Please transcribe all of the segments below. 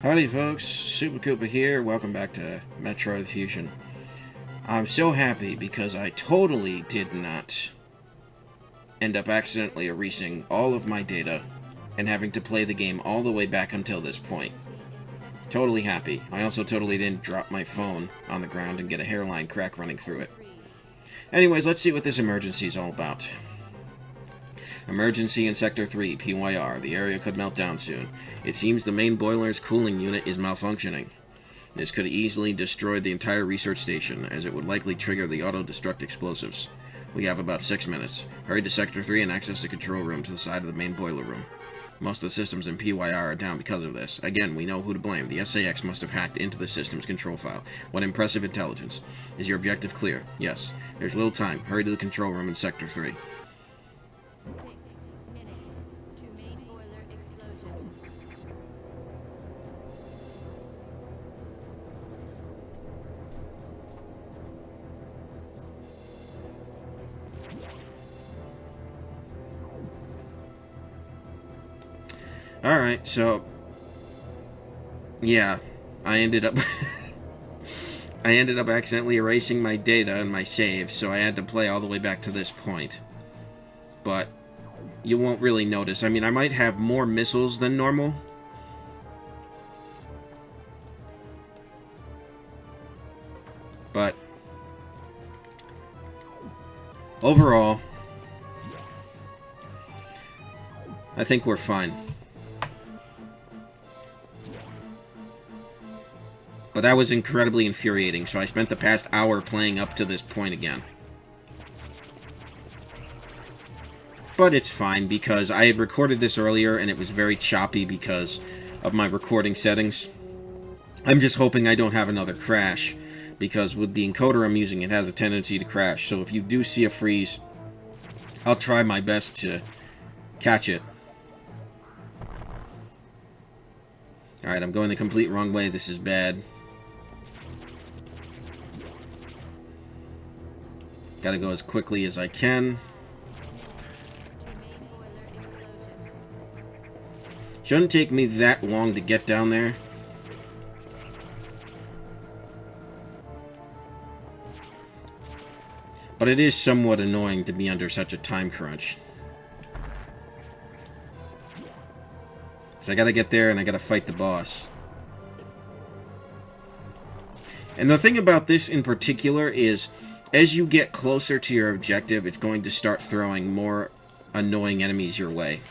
Howdy folks, Super Koopa here, welcome back to Metroid Fusion. I'm so happy because I totally did not end up accidentally erasing all of my data and having to play the game all the way back until this point. Totally happy. I also totally didn't drop my phone on the ground and get a hairline crack running through it. Anyways, let's see what this emergency is all about. Emergency in Sector 3, PYR. The area could melt down soon. It seems the main boiler's cooling unit is malfunctioning. This could easily destroy the entire research station, as it would likely trigger the auto-destruct explosives. We have about 6 minutes. Hurry to Sector 3 and access the control room to the side of the main boiler room. Most of the systems in PYR are down because of this. Again, we know who to blame. The SAX must have hacked into the system's control file. What impressive intelligence. Is your objective clear? Yes. There's little time. Hurry to the control room in Sector 3. Alright, so yeah, I ended up accidentally erasing my data and my saves, so I had to play all the way back to this point. But you won't really notice. I mean, I might have more missiles than normal. But overall, I think we're fine. But that was incredibly infuriating, so I spent the past hour playing up to this point again. But it's fine, because I had recorded this earlier, and it was very choppy because of my recording settings. I'm just hoping I don't have another crash, because with the encoder I'm using, it has a tendency to crash. So if you do see a freeze, I'll try my best to catch it. Alright, I'm going the complete wrong way. This is bad. Gotta go as quickly as I can. Shouldn't take me that long to get down there. But it is somewhat annoying to be under such a time crunch. So I gotta get there and I gotta fight the boss. And the thing about this in particular is, as you get closer to your objective, it's going to start throwing more annoying enemies your way.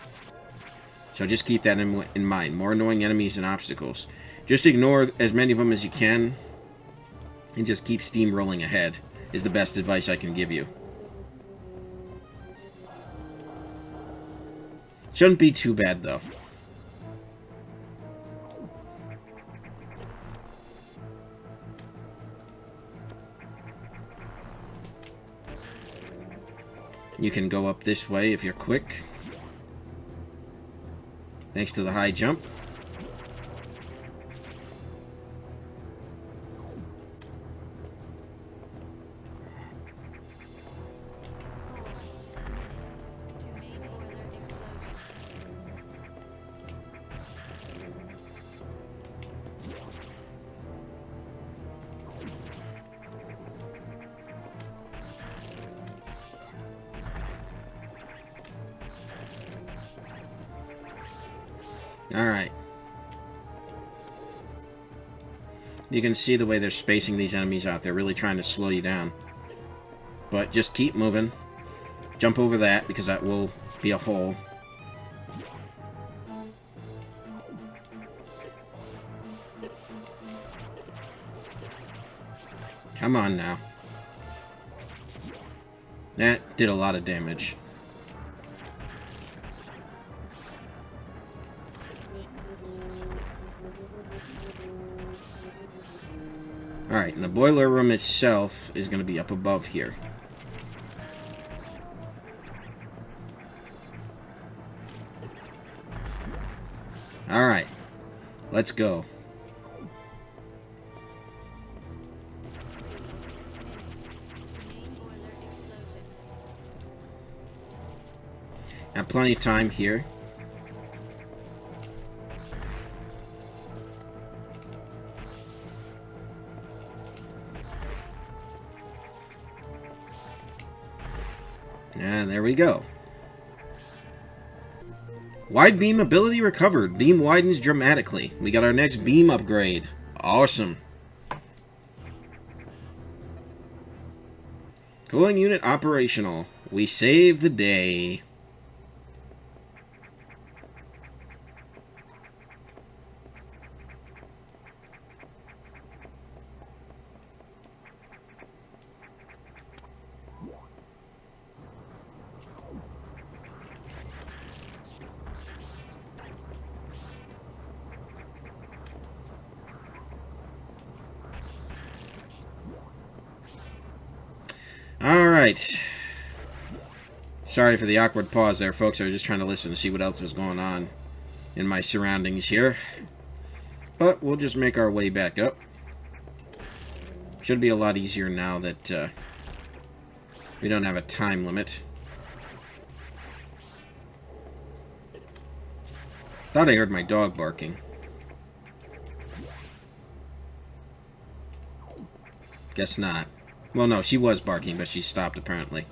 So just keep that in mind. More annoying enemies and obstacles. Just ignore as many of them as you can, and just keep steamrolling ahead, is the best advice I can give you. Shouldn't be too bad, though. You can go up this way if you're quick. Thanks to the high jump. Alright. You can see the way they're spacing these enemies out. They're really trying to slow you down. But just keep moving. Jump over that, because that will be a hole. Come on now. That did a lot of damage. Alright, and the boiler room itself is going to be up above here. Alright, let's go. Have plenty of time here. And there we go. Wide beam ability recovered. Beam widens dramatically. We got our next beam upgrade. Awesome. Cooling unit operational. We save the day. Alright. Sorry for the awkward pause there, folks. I was just trying to listen to see what else is going on in my surroundings here. But we'll just make our way back up. Should be a lot easier now that we don't have a time limit. Thought I heard my dog barking. Guess not. Well, no, she was barking, but she stopped apparently.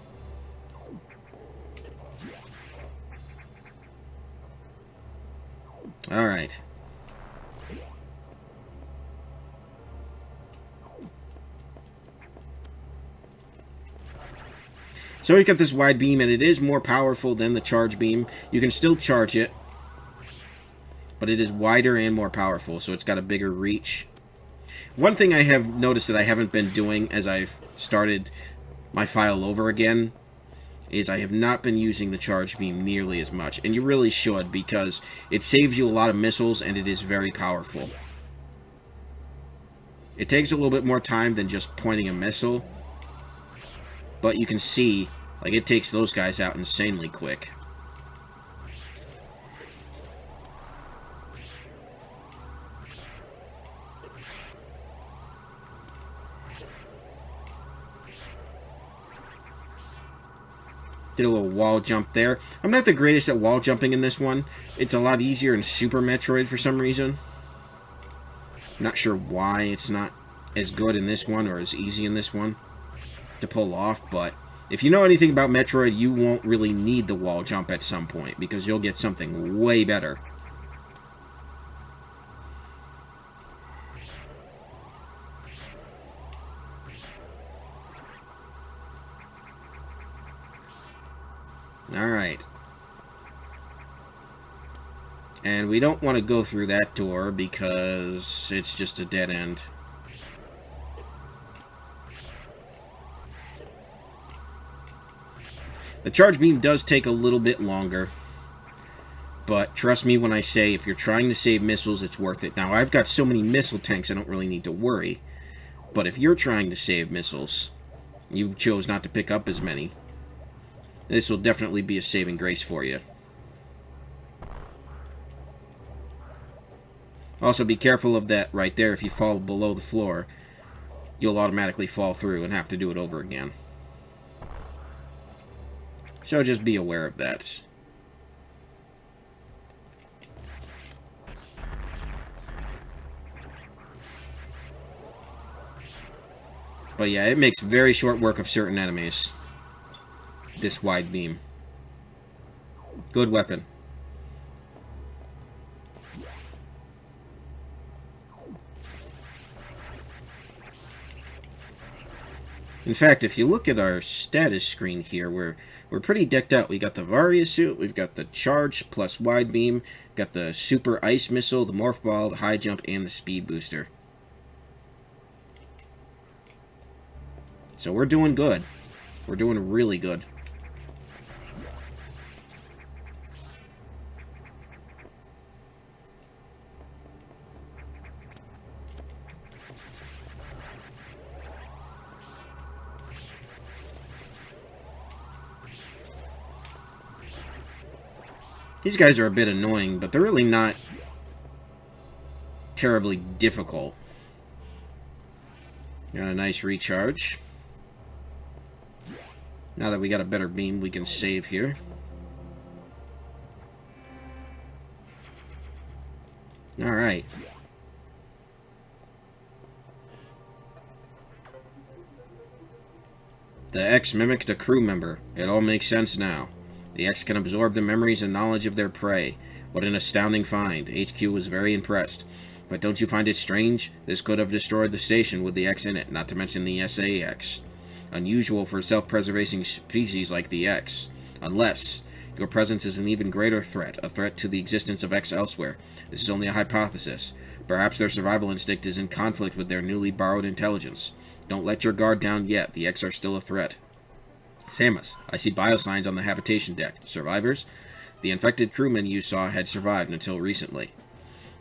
Alright. So we've got this wide beam, and it is more powerful than the charge beam. You can still charge it, but it is wider and more powerful, so it's got a bigger reach. One thing I have noticed that I haven't been doing as I've started my file over again is I have not been using the charge beam nearly as much. And you really should, because it saves you a lot of missiles and it is very powerful. It takes a little bit more time than just pointing a missile, but you can see, like, it takes those guys out insanely quick. Did a little wall jump there. I'm not the greatest at wall jumping in this one. It's a lot easier in Super Metroid for some reason. Not sure why it's not as good in this one or as easy in this one to pull off, but if you know anything about Metroid, you won't really need the wall jump at some point because you'll get something way better. Alright. And we don't want to go through that door because it's just a dead end. The charge beam does take a little bit longer, but trust me when I say if you're trying to save missiles, it's worth it. Now, I've got so many missile tanks, I don't really need to worry. But if you're trying to save missiles, you chose not to pick up as many, this will definitely be a saving grace for you. Also, be careful of that right there. If you fall below the floor, you'll automatically fall through and have to do it over again. So just be aware of that. But yeah, it makes very short work of certain enemies. This wide beam. Good weapon. In fact, if you look at our status screen here, we're pretty decked out. We got the Varia suit, we've got the charge plus wide beam, got the super ice missile, the morph ball, the high jump, and the speed booster. So we're doing good. We're doing really good. These guys are a bit annoying, but they're really not terribly difficult. Got a nice recharge. Now that we got a better beam, we can save here. Alright. The X mimicked a crew member. It all makes sense now. The X can absorb the memories and knowledge of their prey. What an astounding find. HQ was very impressed. But don't you find it strange? This could have destroyed the station with the X in it, not to mention the SAX. Unusual for a self-preserving species like the X. Unless your presence is an even greater threat, a threat to the existence of X elsewhere. This is only a hypothesis. Perhaps their survival instinct is in conflict with their newly borrowed intelligence. Don't let your guard down yet. The X are still a threat. Samus, I see biosigns on the habitation deck. Survivors? The infected crewmen you saw had survived until recently.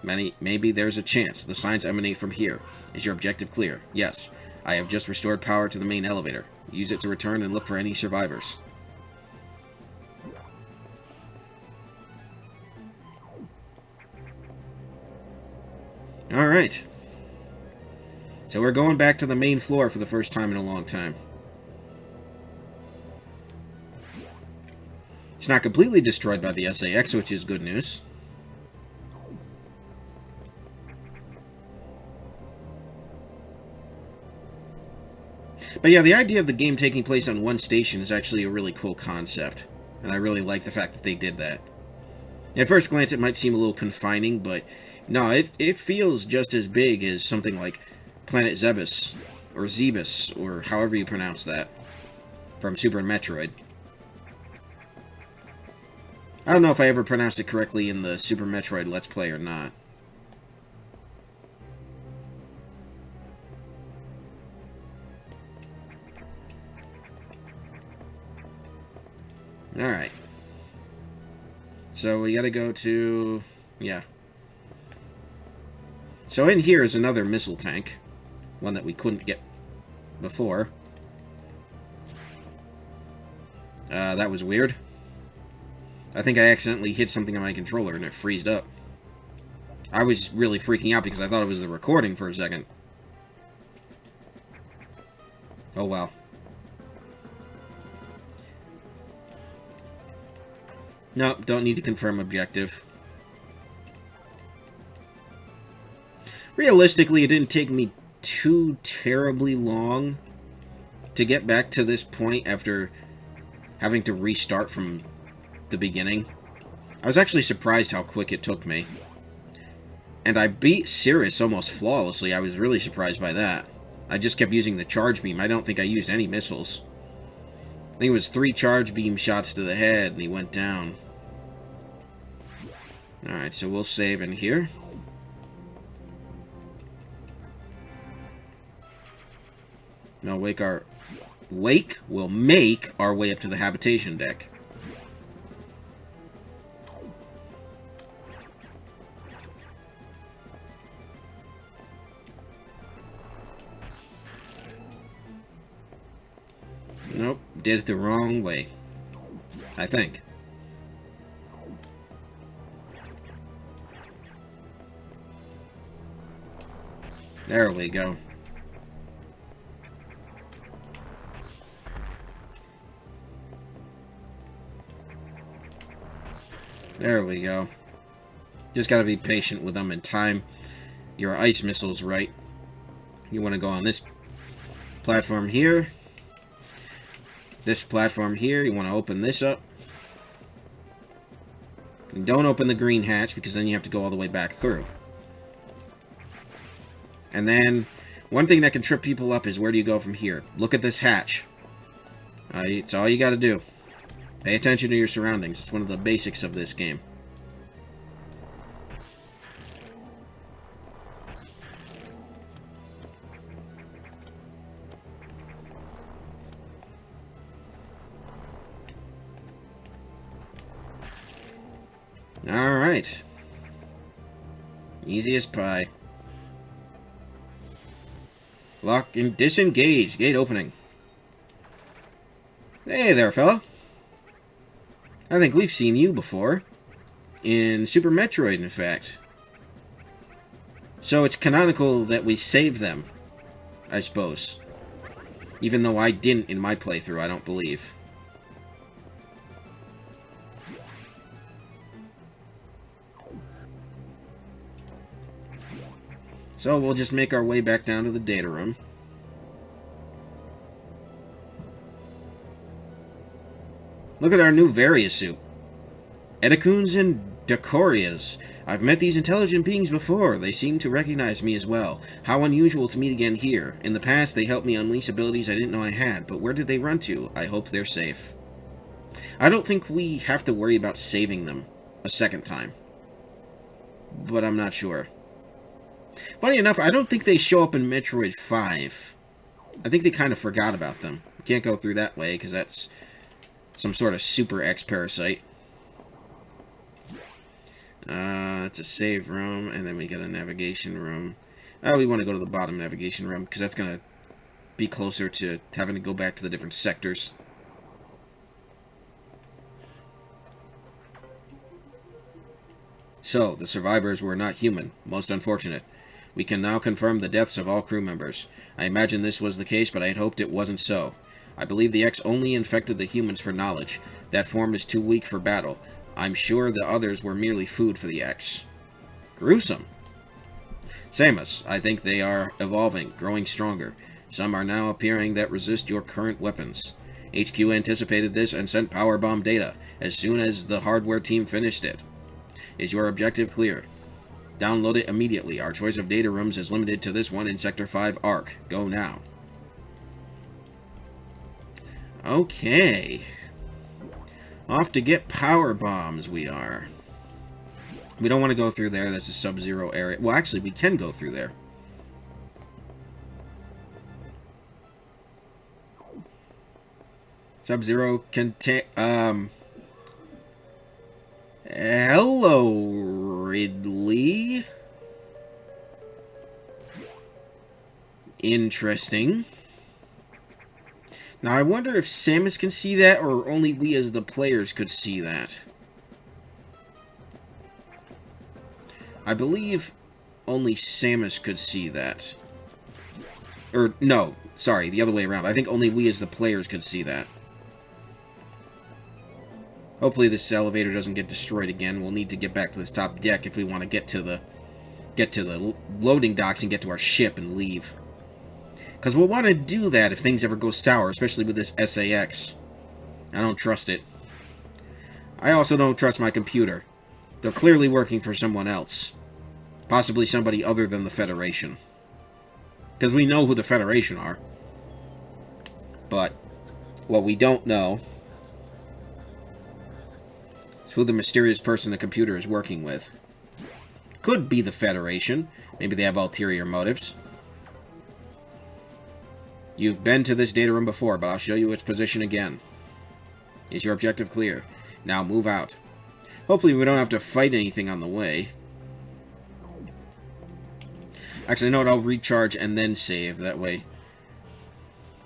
Maybe there's a chance. The signs emanate from here. Is your objective clear? Yes. I have just restored power to the main elevator. Use it to return and look for any survivors. Alright. So we're going back to the main floor for the first time in a long time. It's not completely destroyed by the SAX, which is good news. But yeah, the idea of the game taking place on one station is actually a really cool concept. And I really like the fact that they did that. At first glance, it might seem a little confining, but no, it feels just as big as something like Planet Zebus, or Zebus, or however you pronounce that, from Super Metroid. I don't know if I ever pronounced it correctly in the Super Metroid Let's Play or not. Alright. So we gotta go to... yeah. So in here is another missile tank. One that we couldn't get before. That was weird. I think I accidentally hit something on my controller and it freezed up. I was really freaking out because I thought it was the recording for a second. Oh well. Nope, don't need to confirm objective. Realistically, it didn't take me too terribly long to get back to this point after having to restart from the beginning. I was actually surprised how quick it took me. And I beat Cirrus almost flawlessly. I was really surprised by that. I just kept using the charge beam. I don't think I used any missiles. I think it was 3 charge beam shots to the head and he went down. Alright, so we'll save in here. Now we'll make our way up to the habitation deck. Nope, did it the wrong way. I think. There we go. There we go. Just gotta be patient with them in time. Your ice missile's right. You want to go on this platform here. This platform here. You want to open this up. And don't open the green hatch because then you have to go all the way back through. And then, one thing that can trip people up is where do you go from here? Look at this hatch. It's all you gotta do. Pay attention to your surroundings. It's one of the basics of this game. Alright. Easy as pie. Lock and disengage. Gate opening. Hey there, fella. I think we've seen you before. In Super Metroid, in fact. So it's canonical that we save them, I suppose. Even though I didn't in my playthrough, I don't believe. So we'll just make our way back down to the data room. Look at our new Various suit. Edecuns and Decorias. I've met these intelligent beings before. They seem to recognize me as well. How unusual to meet again here. In the past, they helped me unleash abilities I didn't know I had, but where did they run to? I hope they're safe. I don't think we have to worry about saving them a second time. But I'm not sure. Funny enough, I don't think they show up in Metroid 5. I think they kind of forgot about them. We can't go through that way, because that's some sort of Super X parasite. It's a save room, and then we got a navigation room. We want to go to the bottom navigation room, because that's going to be closer to having to go back to the different sectors. So, the survivors were not human. Most unfortunate. We can now confirm the deaths of all crew members. I imagine this was the case, but I had hoped it wasn't so. I believe the X only infected the humans for knowledge. That form is too weak for battle. I'm sure the others were merely food for the X. Gruesome. Samus, I think they are evolving, growing stronger. Some are now appearing that resist your current weapons. HQ anticipated this and sent powerbomb data as soon as the hardware team finished it. Is your objective clear? Download it immediately. Our choice of data rooms is limited to this one in Sector 5 ARC. Go now. Okay. Off to get power bombs we are. We don't want to go through there. That's a Sub-Zero area. Well, actually, we can go through there. Sub-Zero can take... Hello, Ridley. Interesting. Now, I wonder if Samus can see that, or only we as the players could see that. I believe only Samus could see that. Or, no, sorry, the other way around. I think only we as the players could see that. Hopefully this elevator doesn't get destroyed again. We'll need to get back to this top deck if we want to get to the loading docks and get to our ship and leave. Because we'll want to do that if things ever go sour, especially with this SAX. I don't trust it. I also don't trust my computer. They're clearly working for someone else. Possibly somebody other than the Federation. Because we know who the Federation are. But what we don't know is who the mysterious person the computer is working with. Could be the Federation. Maybe they have ulterior motives. You've been to this data room before, but I'll show you its position again. Is your objective clear? Now move out. Hopefully we don't have to fight anything on the way. Actually, no, I'll recharge and then save. That way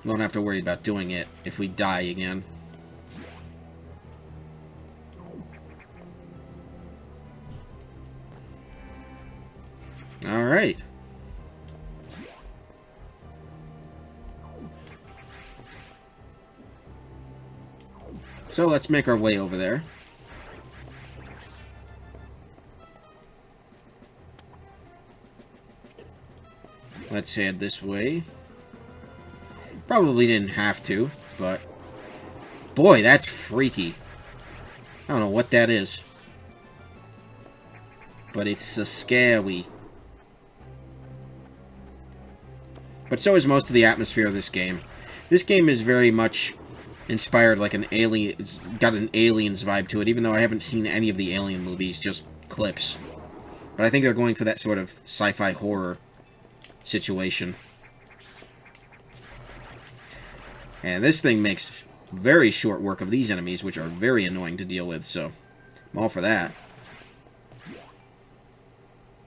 we won't have to worry about doing it if we die again. Alright. So let's make our way over there. Let's head this way. Probably didn't have to, but... Boy, that's freaky. I don't know what that is. But it's so scary. But so is most of the atmosphere of this game. This game is very much inspired like an alien. It's got an Aliens vibe to it, even though I haven't seen any of the Alien movies, just clips. But I think they're going for that sort of sci-fi horror situation. And this thing makes very short work of these enemies, which are very annoying to deal with, so I'm all for that.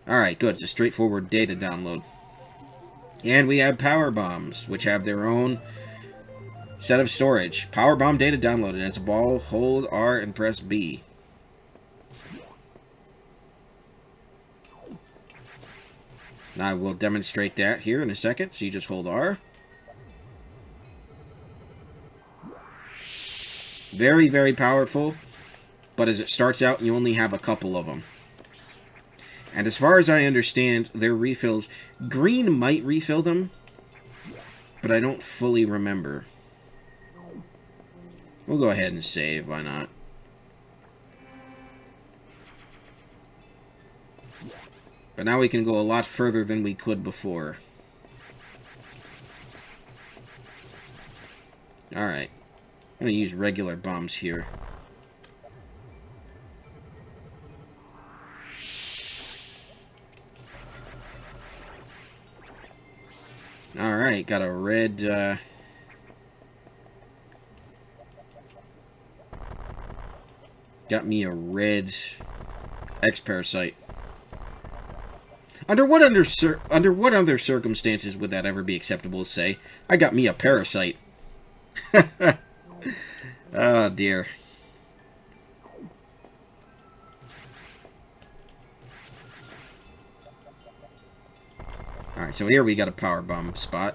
Alright, good. It's a straightforward data download. And we have power bombs, which have their own set of storage. Power bomb data downloaded. As a ball, hold R and press B. I will demonstrate that here in a second, so you just hold R. Very, very powerful, but as it starts out, you only have a couple of them. And as far as I understand, their refills... Green might refill them, but I don't fully remember. We'll go ahead and save, why not? But now we can go a lot further than we could before. Alright. I'm going to use regular bombs here. Alright, got a red, got me a red X-Parasite. Under what other circumstances would that ever be acceptable to say? I got me a parasite. Oh, dear. Alright, so here we got a power bomb spot.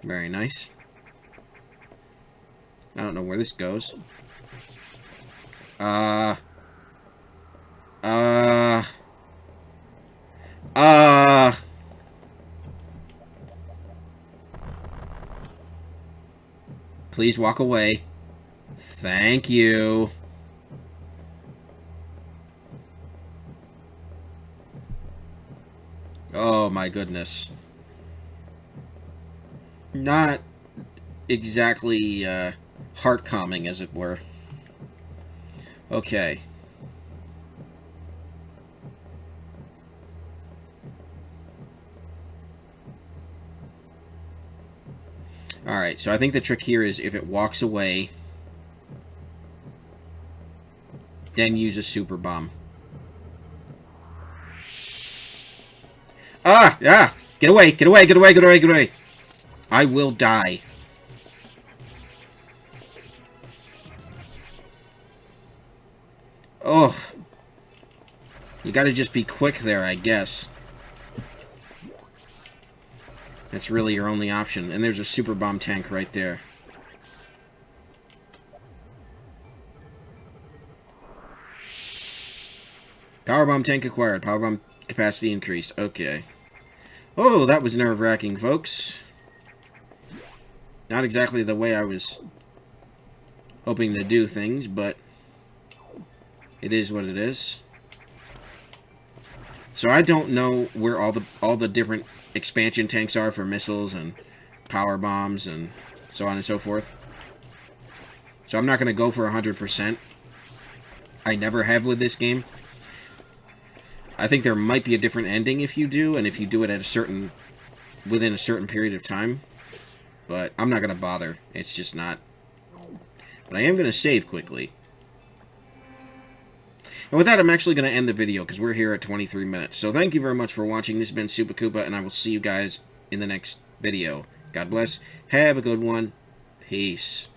Very nice. I don't know where this goes. Please walk away. Thank you. Oh my goodness. Not exactly heart-calming, as it were. Okay. Alright, so I think the trick here is if it walks away, then use a super bomb. Ah! Ah! Get away! Get away! Get away! Get away! Get away! I will die. Oh. You gotta just be quick there, I guess. That's really your only option. And there's a super bomb tank right there. Power bomb tank acquired. Power bomb capacity increased. Okay. Oh, that was nerve-wracking, folks. Not exactly the way I was hoping to do things, but it is what it is. So I don't know where all the different expansion tanks are for missiles and power bombs and so on and so forth. So I'm not going to go for 100%. I never have with this game. I think there might be a different ending if you do, and if you do it at within a certain period of time. But I'm not going to bother. It's just not. But I am going to save quickly. And with that, I'm actually going to end the video, because we're here at 23 minutes. So thank you very much for watching. This has been Super Koopa, and I will see you guys in the next video. God bless. Have a good one. Peace.